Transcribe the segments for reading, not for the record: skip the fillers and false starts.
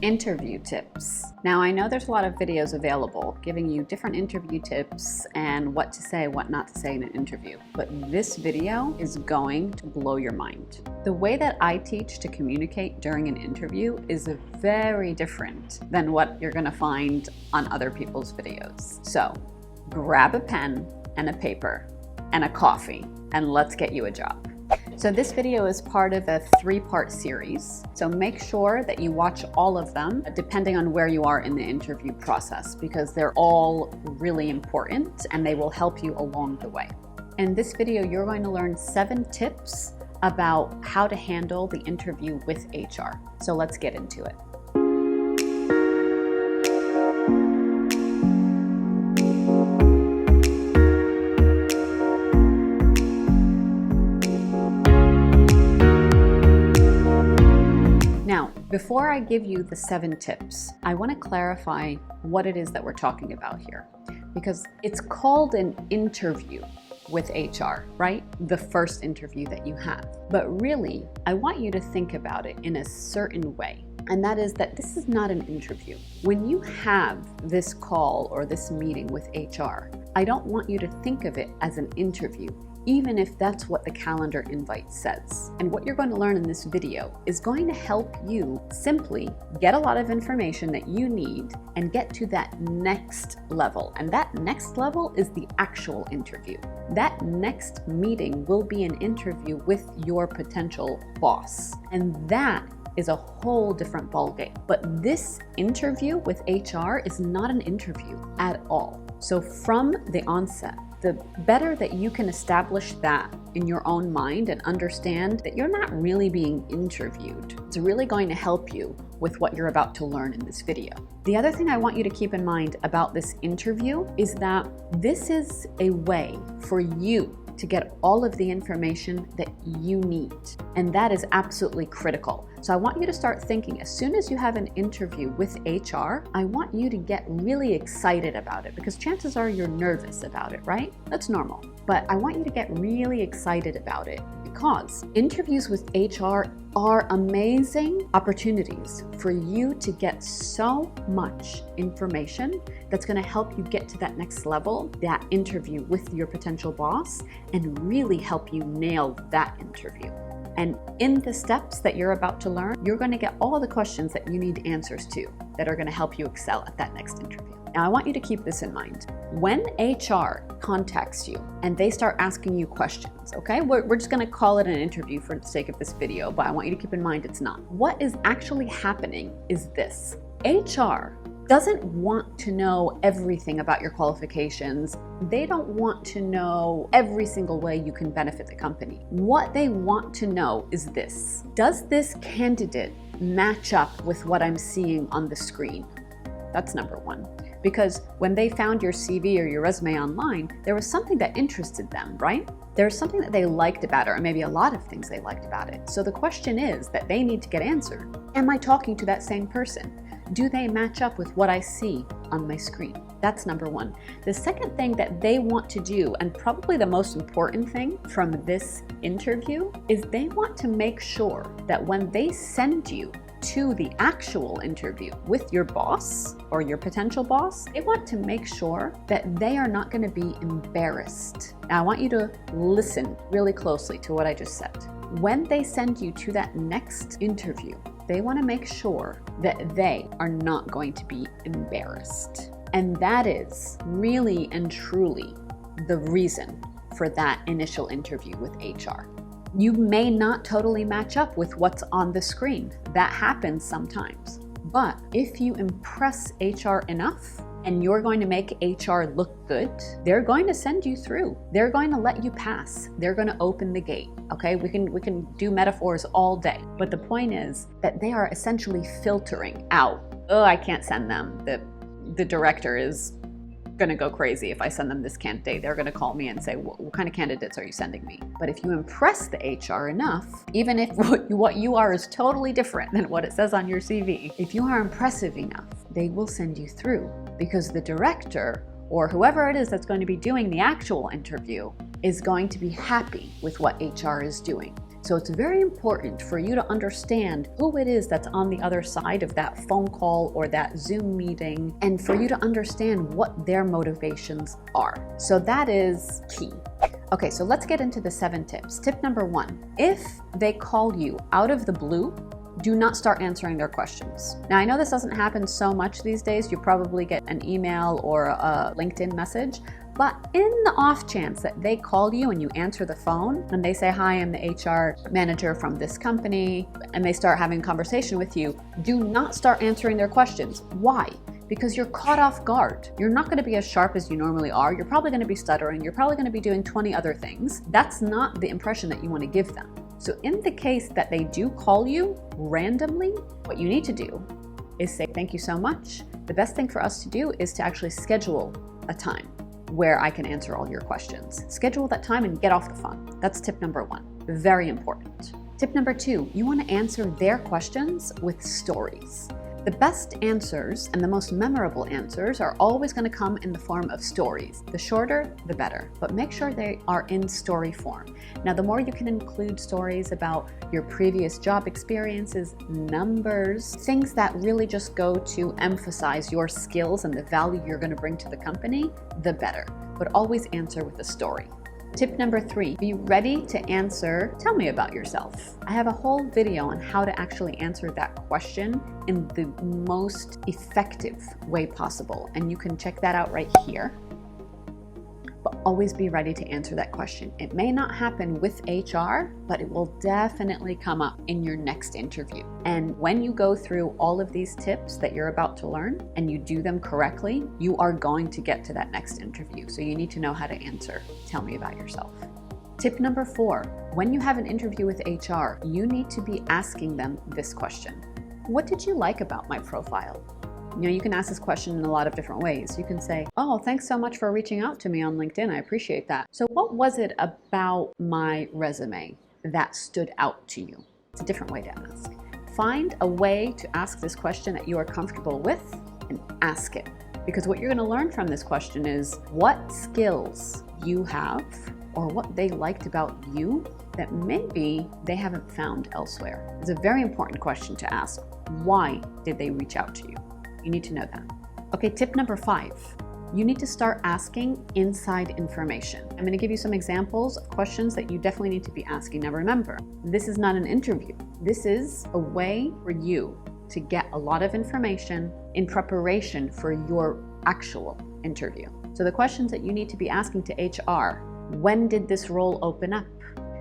Interview tips. Now, I know there's a lot of videos available giving you different interview tips and what to say, what not to say in an interview, but this video is going to blow your mind. The way that I teach to communicate during an interview is very different than what you're gonna find on other people's videos. So grab a pen and a paper and a coffee and let's get you a job. So this video is part of a 3-part series, so make sure that you watch all of them depending on where you are in the interview process, because they're all really important and they will help you along the way. In this video, you're going to learn 7 tips about how to handle the interview with HR. So let's get into it. Before I give you the 7 tips, I want to clarify what it is that we're talking about here, because it's called an interview with HR, right? The first interview that you have. But really, I want you to think about it in a certain way, and that is that this is not an interview. When you have this call or this meeting with HR, I don't want you to think of it as an interview, even if that's what the calendar invite says. And what you're going to learn in this video is going to help you simply get a lot of information that you need and get to that next level. And that next level is the actual interview. That next meeting will be an interview with your potential boss. And that is a whole different ballgame. But this interview with HR is not an interview at all. So from the onset, the better that you can establish that in your own mind and understand that you're not really being interviewed, it's really going to help you with what you're about to learn in this video. The other thing I want you to keep in mind about this interview is that this is a way for you to get all of the information that you need. And that is absolutely critical. So I want you to start thinking, as soon as you have an interview with HR, I want you to get really excited about it, because chances are you're nervous about it, right? That's normal. But I want you to get really excited about it, because interviews with HR are amazing opportunities for you to get so much information that's going to help you get to that next level, that interview with your potential boss, and really help you nail that interview. And in the steps that you're about to learn, you're going to get all the questions that you need answers to that are going to help you excel at that next interview. Now, I want you to keep this in mind. When HR contacts you and they start asking you questions, okay? We're just gonna call it an interview for the sake of this video, but I want you to keep in mind it's not. What is actually happening is this. HR doesn't want to know everything about your qualifications. They don't want to know every single way you can benefit the company. What they want to know is this. Does this candidate match up with what I'm seeing on the screen? That's number one. Because when they found your CV or your resume online, there was something that interested them, right? There's something that they liked about it, or maybe a lot of things they liked about it. So the question is that they need to get answered. Am I talking to that same person? Do they match up with what I see on my screen? That's number one. The second thing that they want to do, and probably the most important thing from this interview, is they want to make sure that when they send you to the actual interview with your boss or your potential boss, they want to make sure that they are not going to be embarrassed. Now, I want you to listen really closely to what I just said. When they send you to that next interview, they want to make sure that they are not going to be embarrassed. And that is really and truly the reason for that initial interview with HR. You may not totally match up with what's on the screen. That happens sometimes. But if you impress HR enough and you're going to make HR look good, they're going to send you through. They're going to let you pass. They're going to open the gate. Okay, we can do metaphors all day. But the point is that they are essentially filtering out. Oh, I can't send them. The director is going to go crazy if I send them this candidate. They're going to call me and say, what kind of candidates are you sending me? But if you impress the HR enough, even if what you are is totally different than what it says on your CV, if you are impressive enough, they will send you through, because the director or whoever it is that's going to be doing the actual interview is going to be happy with what HR is doing. So it's very important for you to understand who it is that's on the other side of that phone call or that Zoom meeting, and for you to understand what their motivations are. So that is key. Okay, so let's get into the 7 tips. Tip number 1, if they call you out of the blue, do not start answering their questions. Now, I know this doesn't happen so much these days. You probably get an email or a LinkedIn message, but in the off chance that they call you and you answer the phone and they say, hi, I'm the HR manager from this company, and they start having a conversation with you, do not start answering their questions. Why? Because you're caught off guard. You're not going to be as sharp as you normally are. You're probably going to be stuttering. You're probably going to be doing 20 other things. That's not the impression that you want to give them. So in the case that they do call you randomly, what you need to do is say, thank you so much. The best thing for us to do is to actually schedule a time where I can answer all your questions. Schedule that time and get off the phone. That's tip number 1. Very important. Tip number 2, you want to answer their questions with stories. The best answers and the most memorable answers are always going to come in the form of stories. The shorter, the better, but make sure they are in story form. Now, the more you can include stories about your previous job experiences, numbers, things that really just go to emphasize your skills and the value you're going to bring to the company, the better. But always answer with a story. Tip number 3, be ready to answer, tell me about yourself. I have a whole video on how to actually answer that question in the most effective way possible, and you can check that out right here. But always be ready to answer that question. It may not happen with HR, but it will definitely come up in your next interview. And when you go through all of these tips that you're about to learn and you do them correctly, you are going to get to that next interview. So you need to know how to answer. Tell me about yourself. Tip number 4, when you have an interview with HR, you need to be asking them this question. What did you like about my profile? You know, you can ask this question in a lot of different ways. You can say, oh, thanks so much for reaching out to me on LinkedIn. I appreciate that. So what was it about my resume that stood out to you? It's a different way to ask. Find a way to ask this question that you are comfortable with and ask it. Because what you're going to learn from this question is what skills you have or what they liked about you that maybe they haven't found elsewhere. It's a very important question to ask. Why did they reach out to you? You need to know that. Okay, tip number 5. You need to start asking inside information. I'm going to give you some examples of questions that you definitely need to be asking. Now remember, this is not an interview. This is a way for you to get a lot of information in preparation for your actual interview. So the questions that you need to be asking to HR, when did this role open up?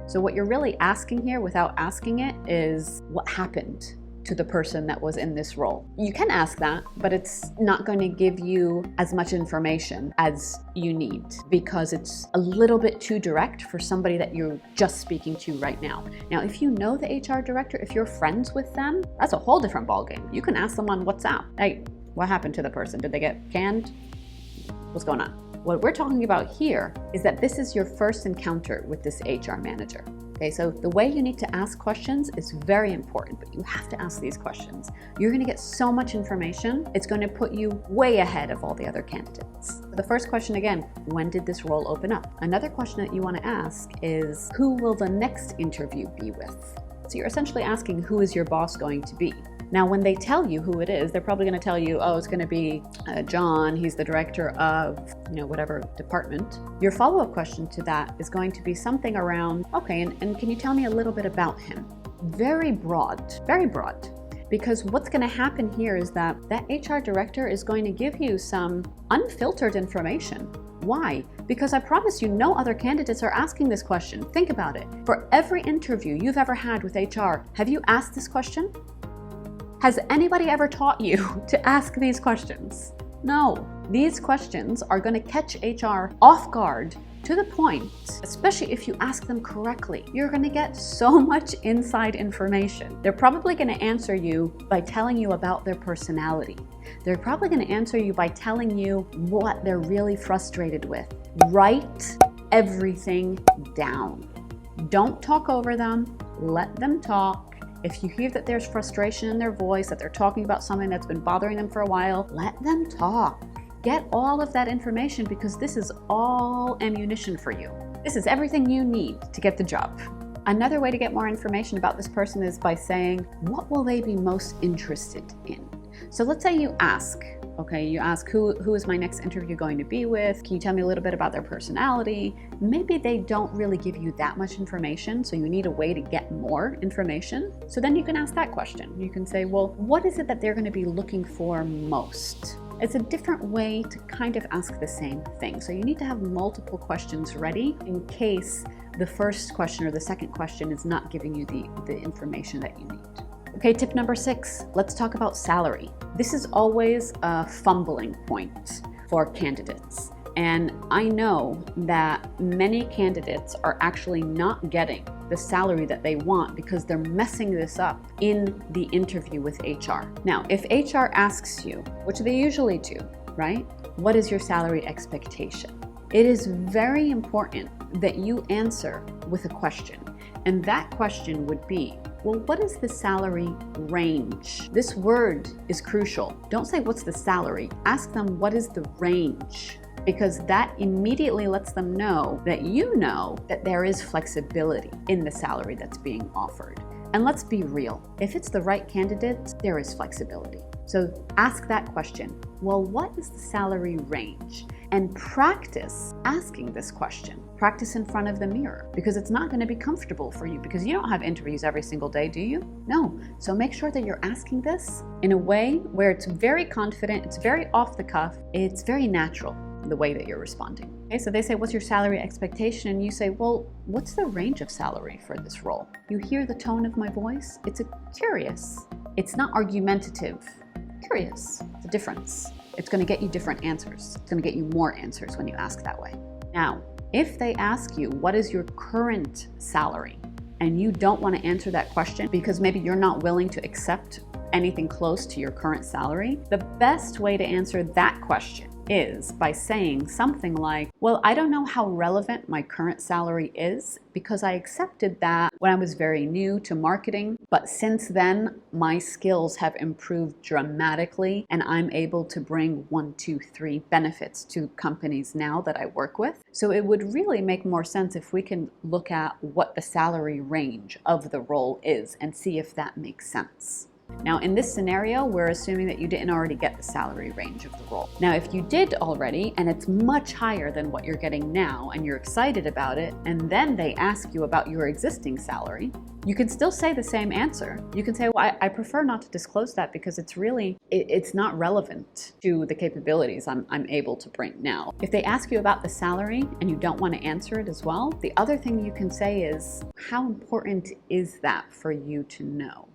So what you're really asking here without asking it is what happened to the person that was in this role. You can ask that, but it's not going to give you as much information as you need because it's a little bit too direct for somebody that you're just speaking to right now. Now, if you know the HR director, if you're friends with them, that's a whole different ballgame. You can ask them on WhatsApp, hey, what happened to the person? Did they get canned? What's going on? What we're talking about here is that this is your first encounter with this HR manager. Okay, so the way you need to ask questions is very important, but you have to ask these questions. You're going to get so much information, it's going to put you way ahead of all the other candidates. The first question again, when did this role open up? Another question that you want to ask is, who will the next interview be with? So you're essentially asking, who is your boss going to be? Now, when they tell you who it is, they're probably going to tell you, oh, it's going to be John. He's the director of, whatever department. Your follow-up question to that is going to be something around, okay, and can you tell me a little bit about him? Very broad, because what's going to happen here is that HR director is going to give you some unfiltered information. Why? Because I promise you, no other candidates are asking this question. Think about it. For every interview you've ever had with HR, have you asked this question? Has anybody ever taught you to ask these questions? No. These questions are going to catch HR off guard to the point, especially if you ask them correctly. You're going to get so much inside information. They're probably going to answer you by telling you about their personality. They're probably going to answer you by telling you what they're really frustrated with. Write everything down. Don't talk over them. Let them talk. If you hear that there's frustration in their voice, that they're talking about something that's been bothering them for a while, let them talk. Get all of that information because this is all ammunition for you. This is everything you need to get the job. Another way to get more information about this person is by saying, what will they be most interested in? So let's say you ask, okay, you ask who is my next interview going to be with? Can you tell me a little bit about their personality? Maybe they don't really give you that much information, so you need a way to get more information. So then you can ask that question. You can say, well, what is it that they're going to be looking for most? It's a different way to kind of ask the same thing. So you need to have multiple questions ready in case the first question or the second question is not giving you the information that you need. Okay, tip number 6, let's talk about salary. This is always a fumbling point for candidates. And I know that many candidates are actually not getting the salary that they want because they're messing this up in the interview with HR. Now, if HR asks you, which they usually do, right? What is your salary expectation? It is very important that you answer with a question. And that question would be, well, what is the salary range? This word is crucial. Don't say what's the salary. Ask them what is the range, because that immediately lets them know that you know that there is flexibility in the salary that's being offered. And let's be real, if it's the right candidate, there is flexibility. So ask that question. Well, what is the salary range? And practice asking this question. Practice in front of the mirror, because it's not going to be comfortable for you, because you don't have interviews every single day, do you? No. So make sure that you're asking this in a way where it's very confident, it's very off the cuff, it's very natural, the way that you're responding. Okay, so they say, what's your salary expectation? And you say, well, what's the range of salary for this role? You hear the tone of my voice? It's curious. It's not argumentative. Curious. It's a difference. It's going to get you different answers. It's going to get you more answers when you ask that way. Now, if they ask you, what is your current salary? And you don't want to answer that question because maybe you're not willing to accept anything close to your current salary, the best way to answer that question is by saying something like, well, I don't know how relevant my current salary is because I accepted that when I was very new to marketing, but since then my skills have improved dramatically and I'm able to bring 1, 2, 3 benefits to companies now that I work with. So it would really make more sense if we can look at what the salary range of the role is and see if that makes sense. Now, in this scenario, we're assuming that you didn't already get the salary range of the role. Now, if you did already, and it's much higher than what you're getting now, and you're excited about it, and then they ask you about your existing salary, you can still say the same answer. You can say, well, I prefer not to disclose that because it's not relevant to the capabilities I'm able to bring now. If they ask you about the salary and you don't want to answer it as well, the other thing you can say is, how important is that for you to know?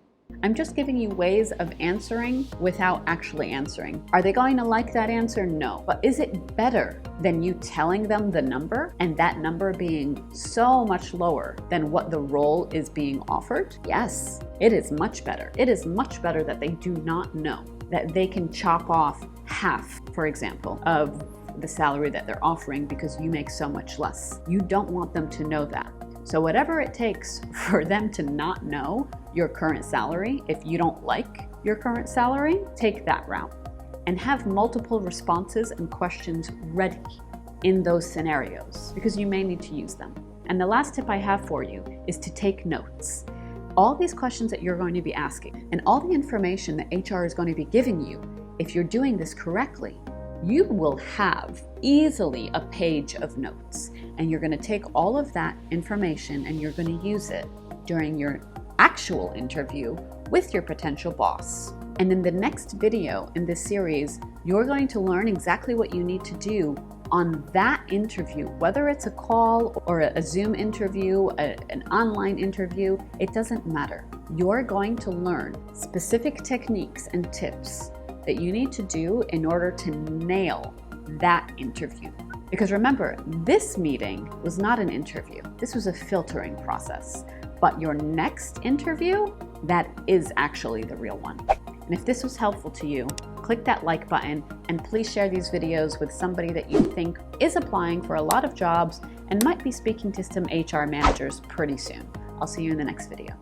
I'm just giving you ways of answering without actually answering. Are they going to like that answer? No. But is it better than you telling them the number and that number being so much lower than what the role is being offered? Yes, it is much better. It is much better that they do not know, that they can chop off half, for example, of the salary that they're offering because you make so much less. You don't want them to know that. So whatever it takes for them to not know your current salary, if you don't like your current salary, take that route and have multiple responses and questions ready in those scenarios because you may need to use them. And the last tip I have for you is to take notes. All these questions that you're going to be asking and all the information that HR is going to be giving you, if you're doing this correctly, you will have easily a page of notes. And you're going to take all of that information and you're going to use it during your actual interview with your potential boss. And in the next video in this series, you're going to learn exactly what you need to do on that interview, whether it's a call or a Zoom interview, an online interview, it doesn't matter. You're going to learn specific techniques and tips that you need to do in order to nail that interview. Because remember, this meeting was not an interview. This was a filtering process. But your next interview, that is actually the real one. And if this was helpful to you, click that like button and please share these videos with somebody that you think is applying for a lot of jobs and might be speaking to some HR managers pretty soon. I'll see you in the next video.